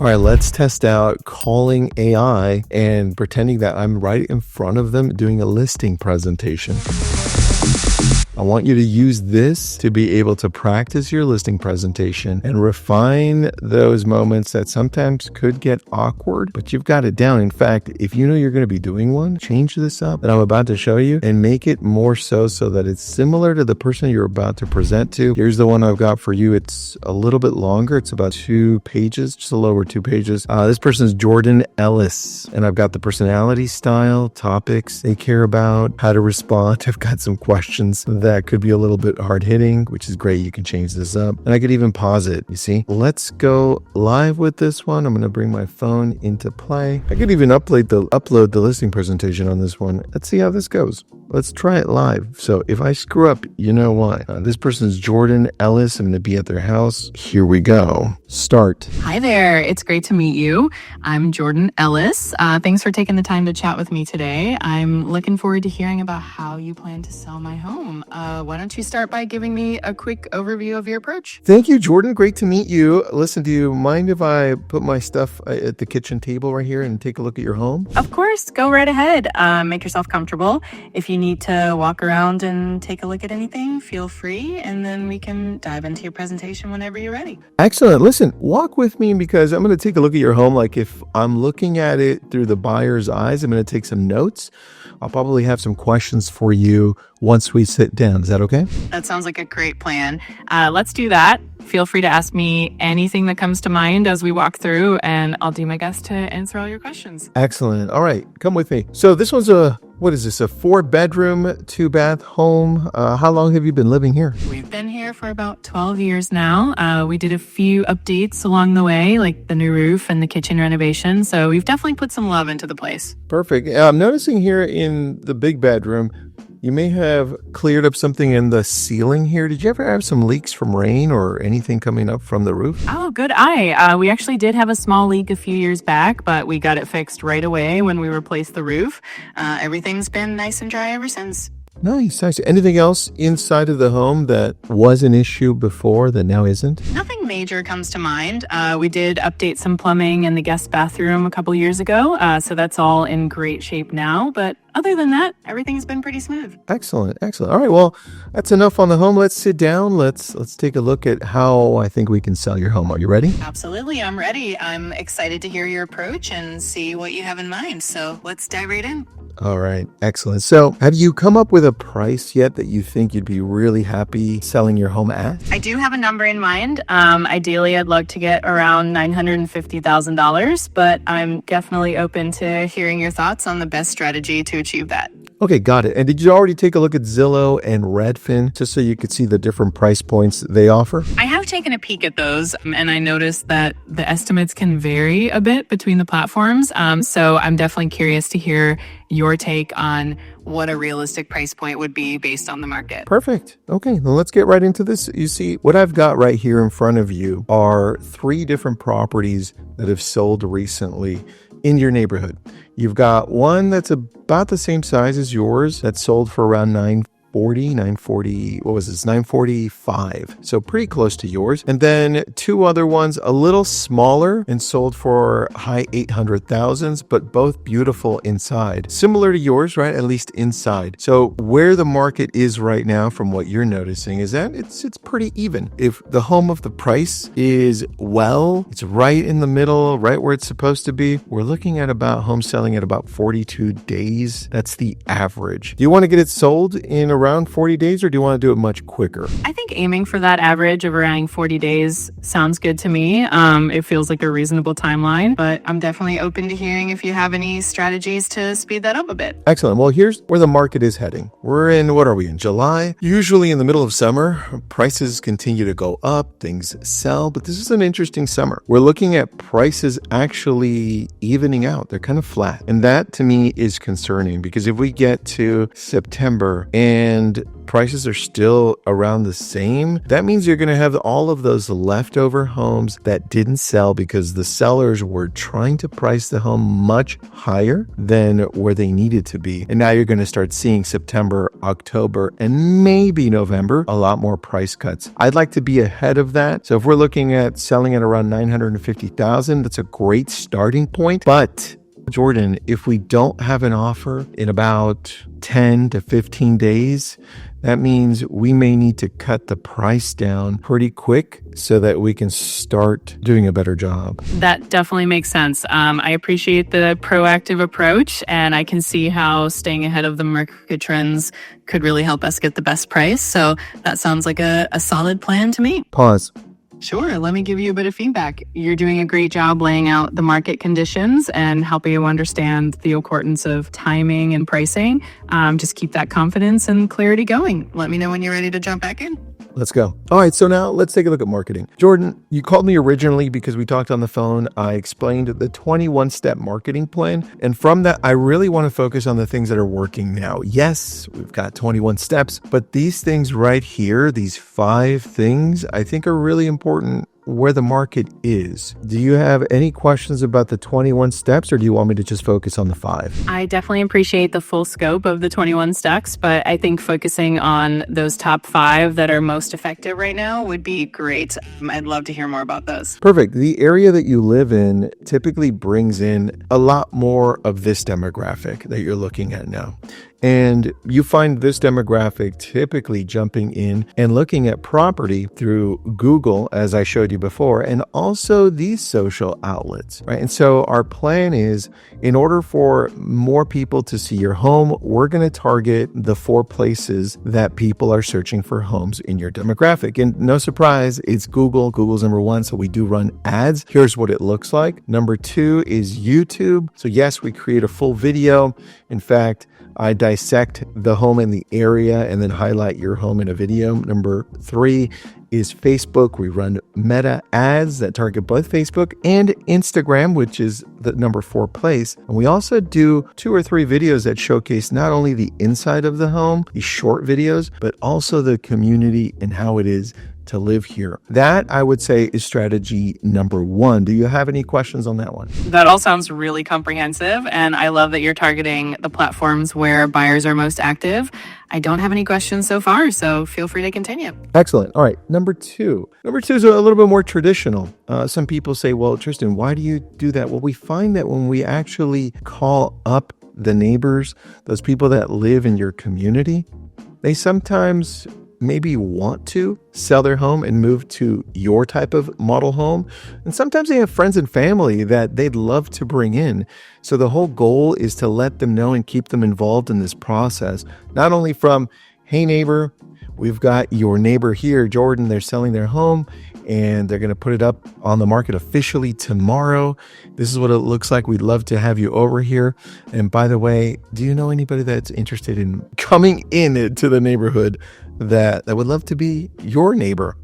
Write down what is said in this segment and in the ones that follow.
All right, let's test out calling AI and pretending that I'm right in front of them doing a listing presentation. I want you to use this to be able to practice your listing presentation and refine those moments that sometimes could get awkward, but you've got it down. In fact, if you know you're going to be doing one, change this up that I'm about to show you and make it more so that it's similar to the person you're about to present to. Here's the one I've got for you. It's a little bit longer. It's about 2 pages, just a little over 2 pages. This person is Jordan Ellis, and I've got the personality, style, topics they care about, how to respond. I've got some questions that could be a little bit hard-hitting, which is great. You can change this up, and I could even pause it. You see? Let's go live with this one. I'm going to bring my phone into play. I could even upload the listing presentation on this one. Let's see how this goes. Let's try it live. So if I screw up, you know why. This person is Jordan Ellis. I'm going to be at their house. Here we go. Start. Hi there. It's great to meet you. I'm Jordan Ellis. Thanks for taking the time to chat with me today. I'm looking forward to hearing about how you plan to sell my home. Why don't you start by giving me a quick overview of your approach? Thank you, Jordan. Great to meet you. Listen, do you mind if I put my stuff at the kitchen table right here and take a look at your home? Of course. Go right ahead. Make yourself comfortable. If you need to walk around and take a look at anything, feel free, and then we can dive into your presentation whenever you're ready. Excellent. Listen, walk with me because I'm going to take a look at your home. Like if I'm looking at it through the buyer's eyes, I'm going to take some notes. I'll probably have some questions for you once we sit down. Is that okay? That sounds like a great plan. Let's do that. Feel free to ask me anything that comes to mind as we walk through, and I'll do my best to answer all your questions. Excellent. All right, come with me. So this one's a 4-bedroom, 2-bath home. How long have you been living here? We've been here for about 12 years now. We did a few updates along the way, like the new roof and the kitchen renovation. So we've definitely put some love into the place. Perfect. I'm noticing here in the big bedroom, you may have cleared up something in the ceiling here. Did you ever have some leaks from rain or anything coming up from the roof? Oh, good eye. We actually did have a small leak a few years back, but we got it fixed right away when we replaced the roof. Everything's been nice and dry ever since. Nice. Anything else inside of the home that was an issue before that now isn't? Nothing major comes to mind. We did update some plumbing in the guest bathroom a couple years ago, so that's all in great shape now. But other than that, everything's been pretty smooth. Excellent. All right, well, that's enough on the home. Let's sit down. Let's take a look at how I think we can sell your home. Are you ready? Absolutely, I'm ready. I'm excited to hear your approach and see what you have in mind. So let's dive right in. All right, excellent. So have you come up with a price yet that you think you'd be really happy selling your home at? I do have a number in mind. Ideally, I'd like to get around $950,000, but I'm definitely open to hearing your thoughts on the best strategy to achieve that. Okay, got it. And did you already take a look at Zillow and Redfin just so you could see the different price points they offer? I have taken a peek at those, and I noticed that the estimates can vary a bit between the platforms. So I'm definitely curious to hear your take on what a realistic price point would be based on the market. Perfect. Okay, well, let's get right into this. You see, what I've got right here in front of you are 3 different properties that have sold recently in your neighborhood. You've got one that's about the same size as yours that sold for around $945. So pretty close to yours. And then 2 other ones a little smaller and sold for high 800,000s, but both beautiful inside. Similar to yours, right? At least inside. So where the market is right now from what you're noticing is that it's pretty even. If the home of the price is it's right in the middle, right where it's supposed to be. We're looking at about home selling at about 42 days. That's the average. Do you want to get it sold in around 40 days or do you want to do it much quicker? I think aiming for that average of around 40 days sounds good to me. It feels like a reasonable timeline, but I'm definitely open to hearing if you have any strategies to speed that up a bit. Excellent. Well, here's where the market is heading. We're in, what are we in, July? Usually in the middle of summer, prices continue to go up, things sell, but this is an interesting summer. We're looking at prices actually evening out. They're kind of flat. And that to me is concerning because if we get to September and and prices are still around the same, that means you're going to have all of those leftover homes that didn't sell because the sellers were trying to price the home much higher than where they needed to be. And now you're going to start seeing September, October, and maybe November, a lot more price cuts. I'd like to be ahead of that. So if we're looking at selling at around $950,000, that's a great starting point. But Jordan, if we don't have an offer in about 10 to 15 days, that means we may need to cut the price down pretty quick so that we can start doing a better job. That definitely makes sense. I appreciate the proactive approach, and I can see how staying ahead of the market trends could really help us get the best price. So that sounds like a solid plan to me. Pause. Sure. Let me give you a bit of feedback. You're doing a great job laying out the market conditions and helping you understand the importance of timing and pricing. Just keep that confidence and clarity going. Let me know when you're ready to jump back in. Let's go. All right, so now let's take a look at marketing. Jordan, you called me originally because we talked on the phone. I explained the 21-step marketing plan. And from that, I really want to focus on the things that are working now. Yes, we've got 21 steps, but these things right here, these 5 things, I think are really important where the market is. Do you have any questions about the 21 steps, or do you want me to just focus on the 5? I definitely appreciate the full scope of the 21 steps, but I think focusing on those top 5 that are most effective right now would be great. I'd love to hear more about those. Perfect. The area that you live in typically brings in a lot more of this demographic that you're looking at now. And you find this demographic typically jumping in and looking at property through Google, as I showed you before, and also these social outlets, right? And so our plan is, in order for more people to see your home, we're going to target the 4 places that people are searching for homes in your demographic. And no surprise, it's Google. Google's number 1, so we do run ads. Here's what it looks like. Number 2 is YouTube. So yes, we create a full video. In fact, I dissect the home in the area and then highlight your home in a video. Number 3 is Facebook. We run meta ads that target both Facebook and Instagram, which is the number 4 place. And we also do 2 or 3 videos that showcase not only the inside of the home, these short videos, but also the community and how it is to live here. That, I would say, is strategy number 1. Do you have any questions on that one? That all sounds really comprehensive, and I love that you're targeting the platforms where buyers are most active. I don't have any questions so far, so feel free to continue. Excellent. All right. Number 2. Number 2 is a little bit more traditional. Some people say, well, Tristan, why do you do that? Well, we find that when we actually call up the neighbors, those people that live in your community, they sometimes maybe want to sell their home and move to your type of model home. And sometimes they have friends and family that they'd love to bring in. So the whole goal is to let them know and keep them involved in this process. Not only from, hey neighbor, we've got your neighbor here, Jordan, they're selling their home and they're going to put it up on the market officially tomorrow. This is what it looks like. We'd love to have you over here. And by the way, do you know anybody that's interested in coming into the neighborhood that would love to be your neighbor?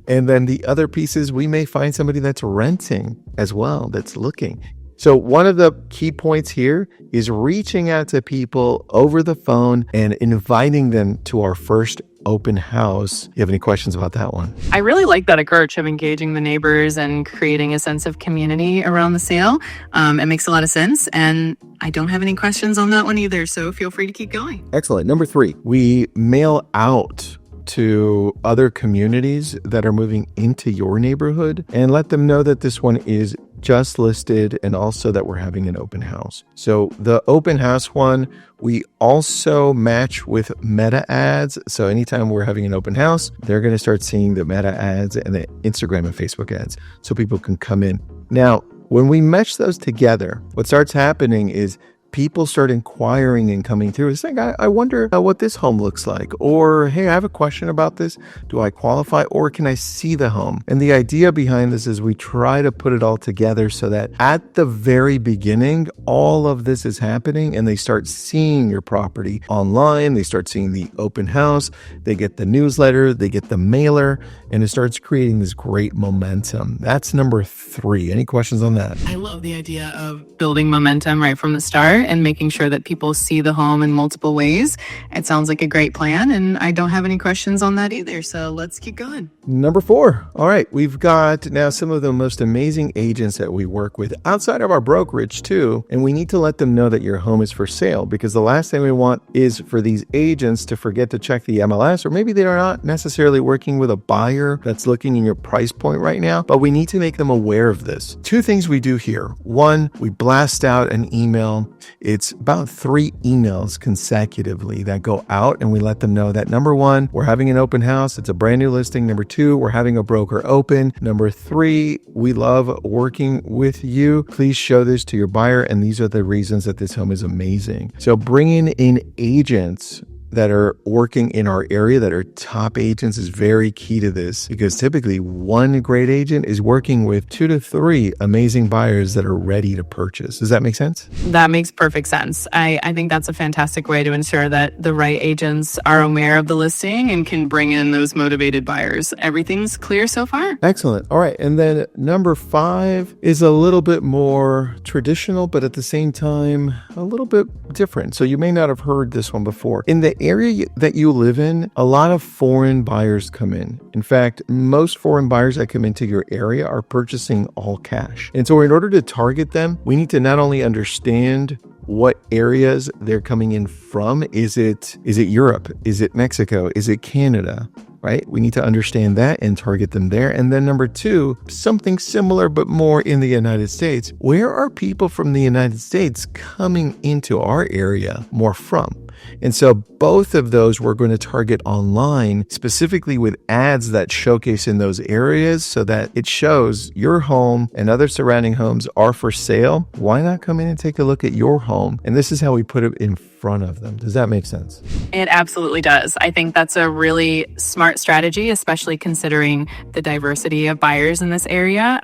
And then the other pieces, we may find somebody that's renting as well, that's looking. So one of the key points here is reaching out to people over the phone and inviting them to our first open house. You have any questions about that one? I really like that approach of engaging the neighbors and creating a sense of community around the sale. It makes a lot of sense, and I don't have any questions on that one either, so feel free to keep going. Excellent. Number 3, we mail out to other communities that are moving into your neighborhood and let them know that this one is just listed and also that we're having an open house. So the open house one, we also match with meta ads. So anytime we're having an open house, they're going to start seeing the meta ads and the Instagram and Facebook ads so people can come in. Now, when we mesh those together, what starts happening is people start inquiring and coming through. It's like, I wonder what this home looks like. Or, hey, I have a question about this. Do I qualify? Or can I see the home? And the idea behind this is we try to put it all together so that at the very beginning, all of this is happening and they start seeing your property online. They start seeing the open house. They get the newsletter. They get the mailer. And it starts creating this great momentum. That's number 3. Any questions on that? I love the idea of building momentum right from the start. and making sure that people see the home in multiple ways. It sounds like a great plan, and I don't have any questions on that either. So let's keep going. Number 4. All right. We've got now some of the most amazing agents that we work with outside of our brokerage too. And we need to let them know that your home is for sale, because the last thing we want is for these agents to forget to check the MLS, or maybe they're not necessarily working with a buyer that's looking in your price point right now, but we need to make them aware of this. 2 things we do here. 1, we blast out an email. It's about 3 emails consecutively that go out, and we let them know that number 1, we're having an open house. It's a brand new listing. Number 2, we're having a broker open. Number 3, we love working with you. Please show this to your buyer, and these are the reasons that this home is amazing. So bringing in agents that are working in our area, that are top agents, is very key to this, because typically one great agent is working with 2 to 3 amazing buyers that are ready to purchase. Does that make sense? That makes perfect sense. I think that's a fantastic way to ensure that the right agents are aware of the listing and can bring in those motivated buyers. Everything's clear so far? Excellent. All right. And then number 5 is a little bit more traditional, but at the same time, a little bit different. So you may not have heard this one before. In the area that you live in, a lot of foreign buyers come in. In fact, most foreign buyers that come into your area are purchasing all cash. And so in order to target them, we need to not only understand what areas they're coming in from. Is it Europe? Is it Mexico? Is it Canada? Right? We need to understand that and target them there. And then number 2, something similar but more in the United States. Where are people from the United States coming into our area more from? And so both of those we're going to target online, specifically with ads that showcase in those areas so that it shows your home and other surrounding homes are for sale. Why not come in and take a look at your home? And this is how we put it in front of them. Does that make sense? It absolutely does. I think that's a really smart strategy, especially considering the diversity of buyers in this area.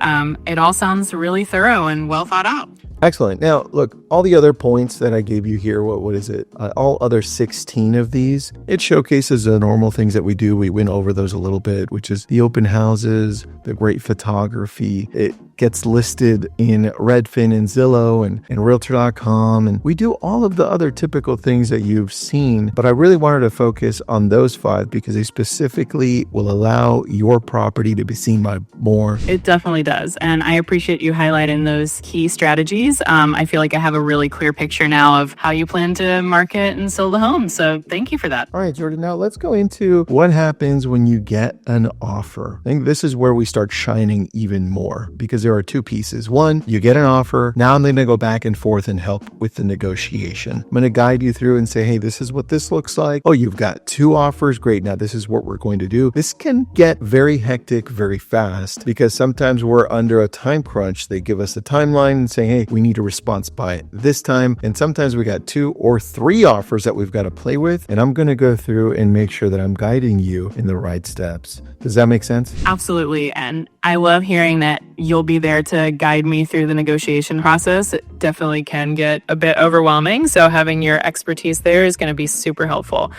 It all sounds really thorough and well thought out. Excellent. Now, look, all the other points that I gave you here, what is it? All other 16 of these, it showcases the normal things that we do. We went over those a little bit, which is the open houses, the great photography. It gets listed in Redfin and Zillow and Realtor.com. And we do all of the other typical things that you've seen. But I really wanted to focus on those 5 because they specifically will allow your property to be seen by more. It definitely does. And I appreciate you highlighting those key strategies. I feel like I have a really clear picture now of how you plan to market and sell the home. So thank you for that. All right, Jordan, now let's go into what happens when you get an offer. I think this is where we start shining even more, because there are 2 pieces. 1, you get an offer. Now I'm going to go back and forth and help with the negotiation. I'm going to guide you through and say, hey, this is what this looks like. Oh, you've got 2 offers. Great. Now this is what we're going to do. This can get very hectic very fast, because sometimes we're under a time crunch. They give us a timeline and say, hey, we need a response by this time. And sometimes we got 2 or 3 offers that we've got to play with. And I'm going to go through and make sure that I'm guiding you in the right steps. Does that make sense? Absolutely. And I love hearing that you'll be there to guide me through the negotiation process. It definitely can get a bit overwhelming. So having your expertise there is going to be super helpful.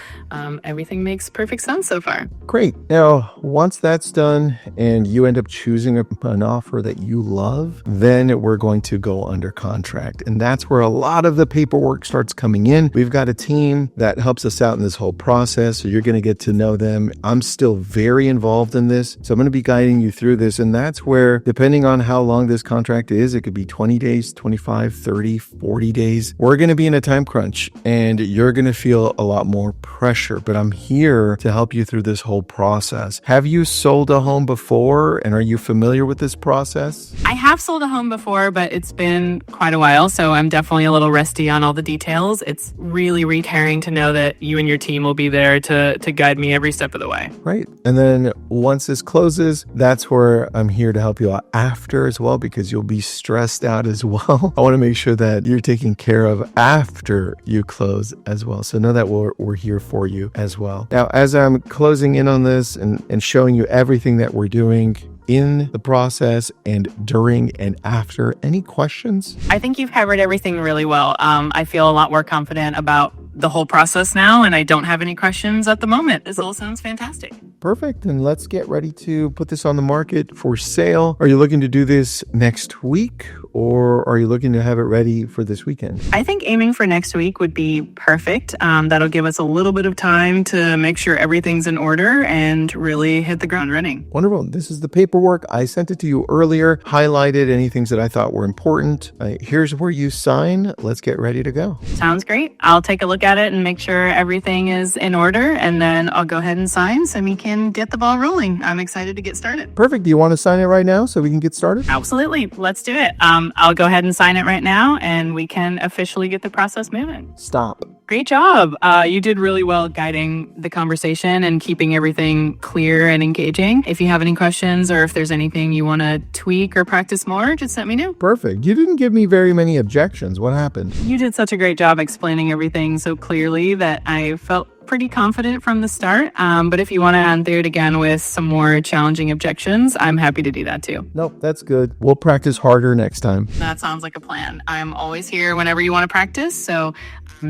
Everything makes perfect sense so far. Great. Now, once that's done and you end up choosing an offer that you love, then we're going to go under contract. And that's where a lot of the paperwork starts coming in. We've got a team that helps us out in this whole process. So you're going to get to know them. I'm still very involved in this. So I'm going to be guiding you through this. And that's where, depending on how long this contract is, it could be 20 days, 25, 30, 40 days. We're going to be in a time crunch and you're going to feel a lot more pressure, but I'm here to help you through this whole process. Have you sold a home before and are you familiar with this process? I have sold a home before, but it's been quite a while, so I'm definitely a little rusty on all the details. It's really reassuring to know that you and your team will be there to guide me every step of the way. Right. And then once this closes, that's where I'm here to help you out after as well, because you'll be stressed out as well. I want to make sure that you're taken care of after you close as well. So know that we're here for you as well. Now, as I'm closing in on this and showing you everything that we're doing in the process and during and after, any questions? I think you've covered everything really well. I feel a lot more confident about the whole process now, and I don't have any questions at the moment. This all sounds fantastic. Perfect. And let's get ready to put this on the market for sale. Are you looking to do this next week or are you looking to have it ready for this weekend? I think aiming for next week would be perfect. That'll give us a little bit of time to make sure everything's in order and really hit the ground running. Wonderful. This is the paperwork. I sent it to you earlier, highlighted any things that I thought were important. Here's where you sign. Let's get ready to go. Sounds great. I'll take a look at it and make sure everything is in order, and then I'll go ahead and sign so we can get the ball rolling. I'm excited to get started. Perfect. Do you want to sign it right now so we can get started? Absolutely. Let's do it. I'll go ahead and sign it right now, and we can officially get the process moving. Stop. Great job. You did really well guiding the conversation and keeping everything clear and engaging. If you have any questions or if there's anything you want to tweak or practice more, just let me know. Perfect. You didn't give me very many objections. What happened? You did such a great job explaining everything so clearly that I felt pretty confident from the start. But if you want to add through it again with some more challenging objections, I'm happy to do that too. Nope, that's good. We'll practice harder next time. That sounds like a plan. I'm always here whenever you want to practice. So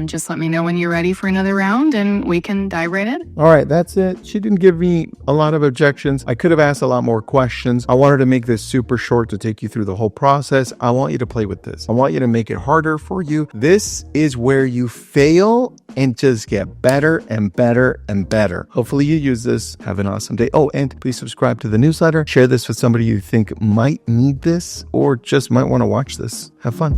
just let me know when you're ready for another round and we can dive right in. All right, that's it. She didn't give me a lot of objections. I could have asked a lot more questions. I wanted to make this super short to take you through the whole process. I want you to play with this. I want you to make it harder for you. This is where you fail and just get better and better and better. Hopefully you use this. Have an awesome day. Oh, and please subscribe to the newsletter. Share this with somebody you think might need this or just might want to watch this. Have fun.